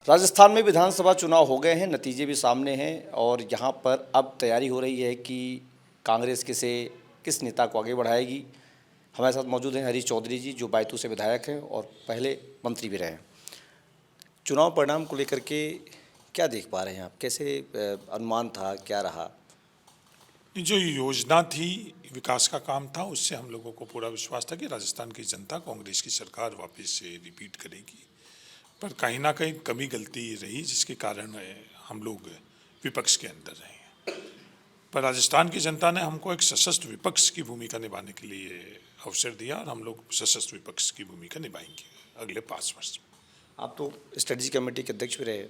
राजस्थान में विधानसभा चुनाव हो गए हैं, नतीजे भी सामने हैं और यहाँ पर अब तैयारी हो रही है कि कांग्रेस किस नेता को आगे बढ़ाएगी। हमारे साथ मौजूद हैं हरीश चौधरी जी, जो बैतूल से विधायक हैं और पहले मंत्री भी रहे हैं। चुनाव परिणाम को लेकर के क्या देख पा रहे हैं आप? कैसे अनुमान था, क्या रहा? जो योजना थी, विकास का काम था, उससे हम लोगों को पूरा विश्वास था कि राजस्थान की जनता कांग्रेस की सरकार वापस से रिपीट करेगी। पर कहीं ना कहीं कमी गलती रही, जिसके कारण हम लोग विपक्ष के अंदर रहे हैं। पर राजस्थान की जनता ने हमको एक सशक्त विपक्ष की भूमिका निभाने के लिए अवसर दिया और हम लोग सशक्त विपक्ष की भूमिका निभाएंगे अगले 5 वर्ष में। आप तो स्ट्रेटजी कमेटी के अध्यक्ष भी रहे।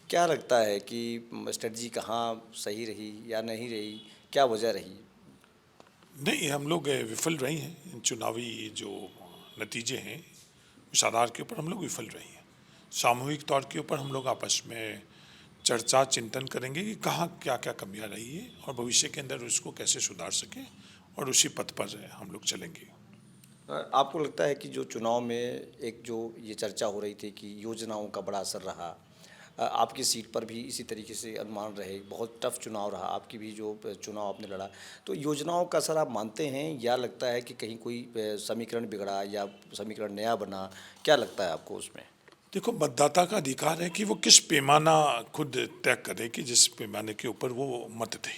क्या लगता है कि स्ट्रेटजी कहाँ सही रही या नहीं रही? क्या वजह रही? नहीं, हम लोग विफल रहे हैं। इन चुनावी जो नतीजे हैं, उस आधार के ऊपर हम लोग विफल रहे हैं। सामूहिक तौर के ऊपर हम लोग आपस में चर्चा चिंतन करेंगे कि कहाँ क्या क्या कमियां रही है और भविष्य के अंदर उसको कैसे सुधार सकें, और उसी पथ पर हम लोग चलेंगे। आपको लगता है कि जो चुनाव में एक जो ये चर्चा हो रही थी कि योजनाओं का बड़ा असर रहा, आपकी सीट पर भी इसी तरीके से अनुमान रहे, बहुत टफ चुनाव रहा आपकी भी जो चुनाव आपने लड़ा, तो योजनाओं का असर आप मानते हैं या लगता है कि कहीं कोई समीकरण बिगड़ा या समीकरण नया बना? क्या लगता है आपको उसमें? देखो, मतदाता का अधिकार है कि वो किस पैमाना खुद तय करे कि जिस पैमाने के ऊपर वो मत दे।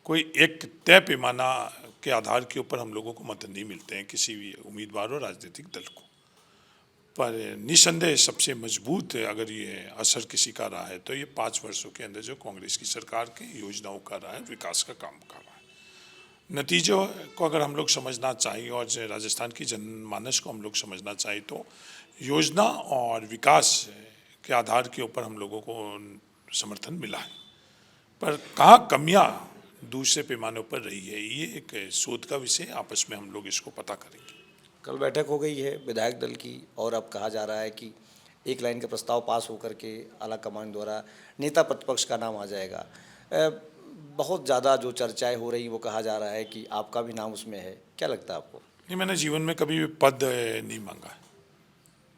कोई एक तय पैमाना के आधार के ऊपर हम लोगों को मत नहीं मिलते हैं किसी भी उम्मीदवार और राजनीतिक दल को। पर निसंदेह सबसे मजबूत अगर ये असर किसी का रहा है तो ये 5 वर्षों के अंदर जो कांग्रेस की सरकार के योजनाओं का रहा है, विकास का काम का रहा है। नतीजों को अगर हम लोग समझना चाहिए और राजस्थान की जनमानस को हम लोग समझना चाहिए तो योजना और विकास के आधार के ऊपर हम लोगों को समर्थन मिला है। पर कहाँ कमियां दूसरे पैमानों पर रही है, ये एक शोध का विषय, आपस में हम लोग इसको पता करेंगे। कल बैठक हो गई है विधायक दल की और अब कहा जा रहा है कि एक लाइन का प्रस्ताव पास होकर के आला कमान द्वारा नेता प्रतिपक्ष का नाम आ जाएगा। बहुत ज़्यादा जो चर्चाएं हो रही वो कहा जा रहा है कि आपका भी नाम उसमें है। क्या लगता है आपको? नहीं, मैंने जीवन में कभी भी पद नहीं मांगा है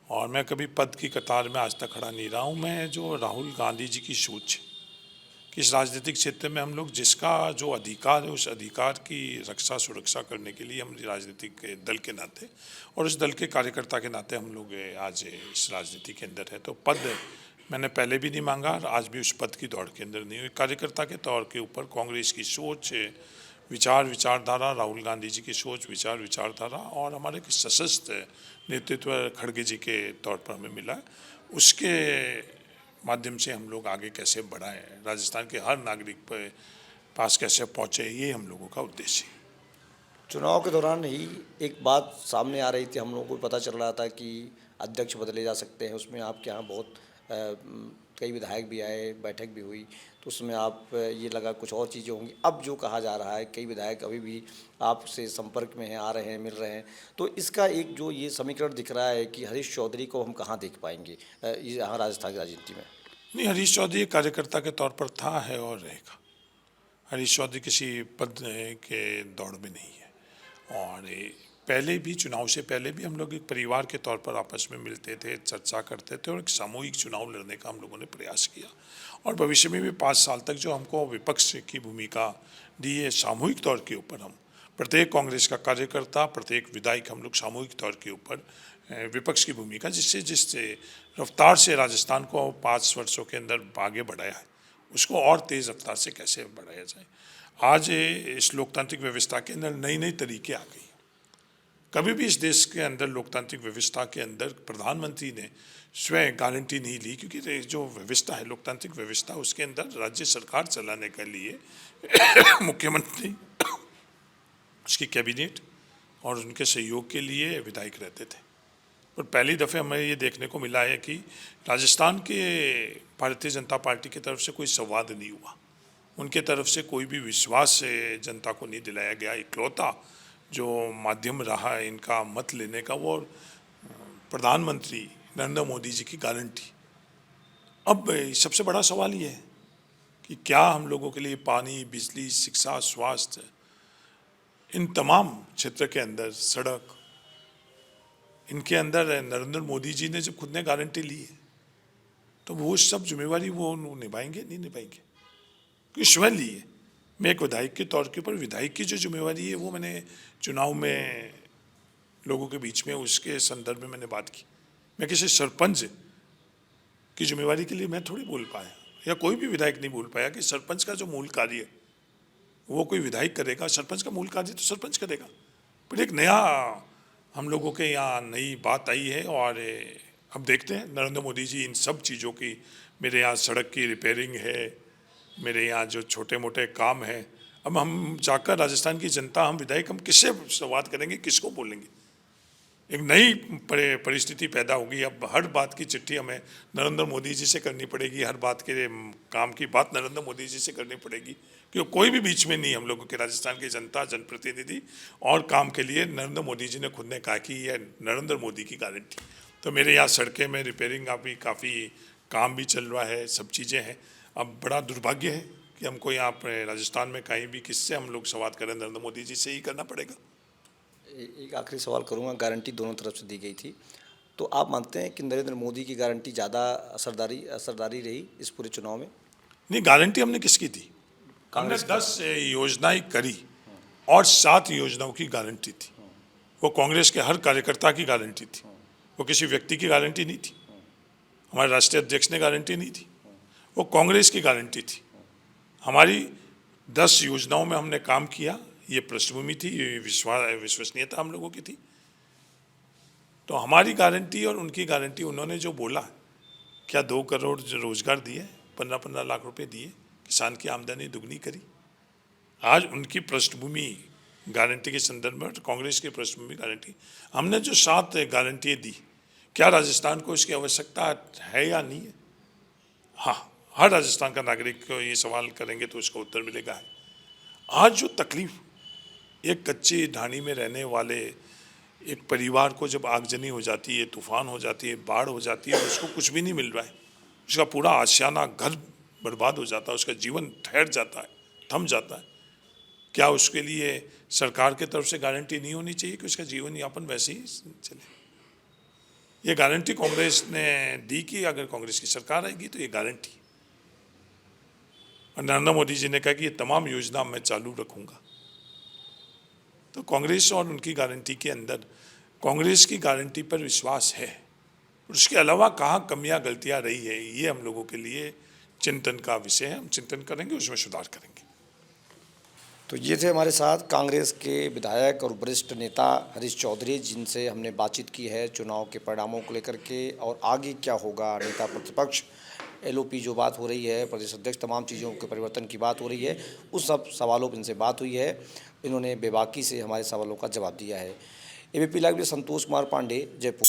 और मैं कभी पद की कतार में आज तक खड़ा नहीं रहा हूँ। मैं जो राहुल गांधी जी की सोच है कि इस राजनीतिक क्षेत्र में हम लोग जिसका जो अधिकार है उस अधिकार की रक्षा सुरक्षा करने के लिए हम राजनीतिक दल के नाते और उस दल के कार्यकर्ता के नाते हम लोग आज इस राजनीति के अंदर है। तो पद मैंने पहले भी नहीं मांगा और आज भी उस पद की दौड़ के अंदर नहीं हुई। कार्यकर्ता के तौर के ऊपर कांग्रेस की सोच, विचार विचारधारा, राहुल गांधी जी की सोच विचार विचारधारा और हमारे सशस्त्र नेतृत्व खड़गे जी के तौर पर हमें मिला, उसके माध्यम से हम लोग आगे कैसे बढ़ाएं, राजस्थान के हर नागरिक पर पास कैसे पहुँचे, ये हम लोगों का उद्देश्य है। चुनाव के दौरान ही एक बात सामने आ रही थी, हम लोगों को पता चल रहा था कि अध्यक्ष बदले जा सकते हैं। उसमें आपके यहाँ बहुत कई विधायक भी आए, बैठक भी हुई, तो उसमें आप ये लगा कुछ और चीज़ें होंगी। अब जो कहा जा रहा है कई विधायक अभी भी आपसे संपर्क में हैं, आ रहे हैं, मिल रहे हैं, तो इसका एक जो ये समीकरण दिख रहा है कि हरीश चौधरी को हम कहाँ देख पाएंगे यहाँ राजस्थान की राजनीति में? नहीं, हरीश चौधरी एक कार्यकर्ता के तौर पर था, है और रहेगा। हरीश चौधरी किसी पद के दौड़ में नहीं है और पहले भी, चुनाव से पहले भी हम लोग एक परिवार के तौर पर आपस में मिलते थे, चर्चा करते थे और एक सामूहिक चुनाव लड़ने का हम लोगों ने प्रयास किया। और भविष्य में भी 5 साल तक जो हमको विपक्ष की भूमिका दी है, सामूहिक तौर के ऊपर हम प्रत्येक कांग्रेस का कार्यकर्ता, प्रत्येक विधायक हम लोग सामूहिक तौर के ऊपर विपक्ष की भूमिका, जिससे रफ्तार से राजस्थान को 5 वर्षों के अंदर आगे बढ़ाया है, उसको और तेज़ रफ्तार से कैसे बढ़ाया जाए। आज इस लोकतांत्रिक व्यवस्था के अंदर नई नई तरीके आ गई। कभी भी इस देश के अंदर लोकतांत्रिक व्यवस्था के अंदर प्रधानमंत्री ने स्वयं गारंटी नहीं ली, क्योंकि जो व्यवस्था है लोकतांत्रिक व्यवस्था, उसके अंदर राज्य सरकार चलाने के लिए मुख्यमंत्री, उसकी कैबिनेट और उनके सहयोग के लिए विधायक रहते थे। और पहली दफ़े हमें ये देखने को मिला है कि राजस्थान के भारतीय जनता पार्टी की तरफ से कोई संवाद नहीं हुआ, उनके तरफ से कोई भी विश्वास जनता को नहीं दिलाया गया। इकलौता जो माध्यम रहा है इनका मत लेने का, वो प्रधानमंत्री नरेंद्र मोदी जी की गारंटी। अब सबसे बड़ा सवाल ये है कि क्या हम लोगों के लिए पानी, बिजली, शिक्षा, स्वास्थ्य, इन तमाम क्षेत्र के अंदर, सड़क, इनके अंदर नरेंद्र मोदी जी ने जो खुद ने गारंटी ली है, तो वो सब जिम्मेवारी वो निभाएंगे नहीं निभाएंगे, क्योंकि स्वयं लिए। मैं एक विधायक के तौर के ऊपर विधायक की जो जिम्मेवारी है वो मैंने चुनाव में लोगों के बीच में उसके संदर्भ में मैंने बात की। मैं किसी सरपंच की जिम्मेवारी के लिए मैं थोड़ी बोल पाया, या कोई भी विधायक नहीं बोल पाया कि सरपंच का जो मूल कार्य है वो कोई विधायक करेगा। सरपंच का मूल कार्य तो सरपंच करेगा। पर एक नया हम लोगों के यहाँ नई बात आई है, और अब देखते हैं नरेंद्र मोदी जी इन सब चीज़ों की, मेरे यहाँ सड़क की रिपेयरिंग है, मेरे यहाँ जो छोटे मोटे काम हैं, अब हम जाकर राजस्थान की जनता, हम विधायक, हम किससे संवाद करेंगे, किसको बोलेंगे? एक नई परिस्थिति पैदा होगी। अब हर बात की चिट्ठी हमें नरेंद्र मोदी जी से करनी पड़ेगी, हर बात के काम की बात नरेंद्र मोदी जी से करनी पड़ेगी, क्योंकि कोई भी बीच में नहीं। हम लोगों के राजस्थान की जनता, जनप्रतिनिधि और काम के लिए नरेंद्र मोदी जी ने खुद ने कहा कि ये नरेंद्र मोदी की गारंटी। तो मेरे यहाँ सड़कें में रिपेयरिंग अभी काफ़ी काम भी चल रहा है, सब चीज़ें हैं। अब बड़ा दुर्भाग्य है कि हमको यहाँ अपने राजस्थान में कहीं भी किससे हम लोग संवाद करें, नरेंद्र मोदी जी से ही करना पड़ेगा। एक आखिरी सवाल करूंगा। गारंटी दोनों तरफ से दी गई थी, तो आप मानते हैं कि नरेंद्र मोदी की गारंटी ज़्यादा असरदारी रही इस पूरे चुनाव में? नहीं, गारंटी हमने किसकी दी? हमने 10 योजनाएं करी और 7 योजनाओं की गारंटी थी। वो कांग्रेस के हर कार्यकर्ता की गारंटी थी, वो किसी व्यक्ति की गारंटी नहीं थी। हमारे राष्ट्रीय अध्यक्ष ने गारंटी नहीं थी, वो कांग्रेस की गारंटी थी। हमारी 10 योजनाओं में हमने काम किया, ये पृष्ठभूमि थी, ये विश्वसनीयता हम लोगों की थी। तो हमारी गारंटी और उनकी गारंटी, उन्होंने जो बोला, क्या 2 करोड़ रोजगार दिए, 15-15 लाख रुपए दिए, किसान की आमदनी दुगनी करी। आज उनकी पृष्ठभूमि गारंटी के संदर्भ में, कांग्रेस की पृष्ठभूमि गारंटी, हमने जो 7 गारंटी दी, क्या राजस्थान को इसकी आवश्यकता है या नहीं है? हाँ, हर राजस्थान का नागरिक को ये सवाल करेंगे तो उसका उत्तर मिलेगा है। आज जो तकलीफ एक कच्ची ढाणी में रहने वाले एक परिवार को जब आगजनी हो जाती है, तूफान हो जाती है, बाढ़ हो जाती है, उसको कुछ भी नहीं मिल रहा है, उसका पूरा आशियाना घर बर्बाद हो जाता है, उसका जीवन ठहर जाता है, थम जाता है, क्या उसके लिए सरकार की तरफ से गारंटी नहीं होनी चाहिए कि उसका जीवन यापन वैसे ही चले? ये गारंटी कांग्रेस ने दी कि अगर कांग्रेस की सरकार आएगी तो ये गारंटी, और नरेंद्र मोदी जी ने कहा कि ये तमाम योजना मैं चालू रखूंगा। तो कांग्रेस और उनकी गारंटी के अंदर, कांग्रेस की गारंटी पर विश्वास है, उसके अलावा कहाँ कमियां गलतियां रही है, ये हम लोगों के लिए चिंतन का विषय है। हम चिंतन करेंगे, उसमें सुधार करेंगे। तो ये थे हमारे साथ कांग्रेस के विधायक और वरिष्ठ नेता हरीश चौधरी, जिनसे हमने बातचीत की है चुनाव के परिणामों को लेकर के, और आगे क्या होगा, नेता प्रतिपक्ष, LOP जो बात हो रही है, प्रदेश अध्यक्ष, तमाम चीज़ों के परिवर्तन की बात हो रही है, उस सब सवालों पर इनसे बात हुई है। इन्होंने बेबाकी से हमारे सवालों का जवाब दिया है। ABP लाइव में संतोष कुमार पांडे, जयपुर।